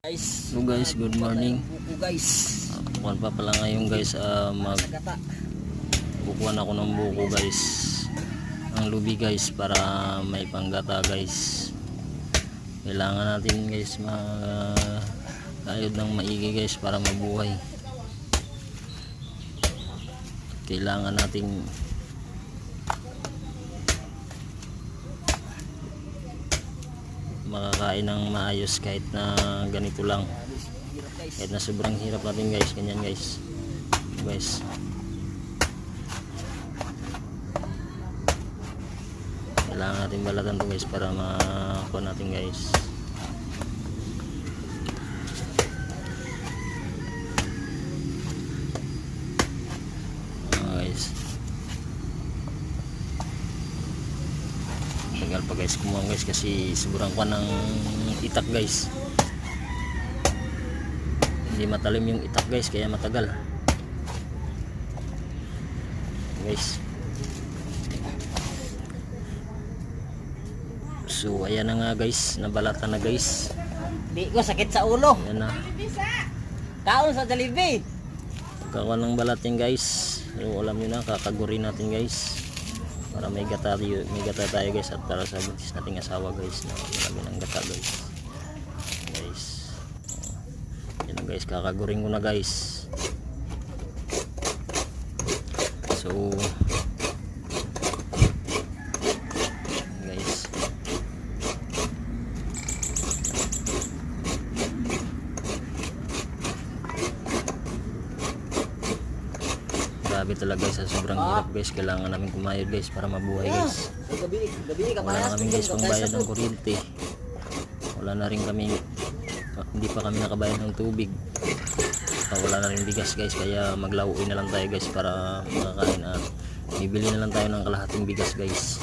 So guys, good morning. Bukuan pa pala ngayon guys, bukuan ako ng buko guys, ang lubi guys, para may panggata guys. Kailangan natin guys kayod ng maigi guys para mabuhay. Kailangan nating makakain ng maayos kahit na ganito lang, kahit na sobrang hirap natin guys, ganyan guys. Kailangan natin balatan to guys para makuha natin guys. Tagal pa guys kumuha guys kasi sobrang kuha ng itak guys. Hindi matalim yung itak guys kaya matagal guys. So ayan na nga guys, nabalatan na guys. Di ko sakit sa ulo. Ayan na. Kaon sa Jollibee. Pagkakuha ng balatin guys, so, alam nyo na, kakagurin natin guys para may gata tayo guys, at para sa buntis nating asawa guys na marami ng gata guys. Yan na guys, kakagurin ko na guys. So guys, grabe talaga sa sobrang hirap guys. Kailangan namin kumayod guys para mabuhay guys. Wala na kami guys pangbayad ng kuryente, wala na rin kami, hindi pa kami nakabayad ng tubig, wala na rin bigas guys, kaya maglauoy na lang tayo guys para makakain, at bibili na lang tayo ng kalahating bigas guys.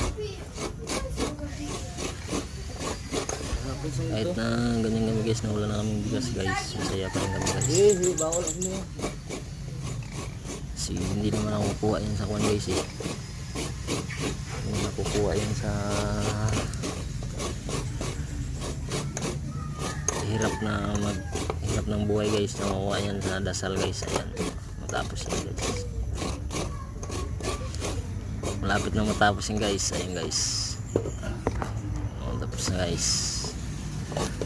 Kahit na ganyan kami guys na wala na kaming bigas guys, masaya pa rin kami guys. Kasi hindi naman ako kukuha yan sa kuwan guys eh. Hindi nakukuha yan sa hirap ng buhay guys, na makuha yan sa dasal guys. Ayan, matapos yan guys, malapit na matapos yan guys. Ayan guys, tapos na guys,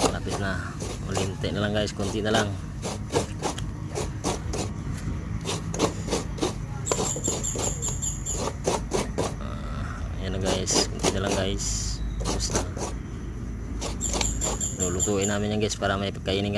malapit na, ulinte na lang guys, konti na lang. Ayan na guys, konti na lang guys, tapos na. Lulutuin namin yan guys para may pagkainin kami.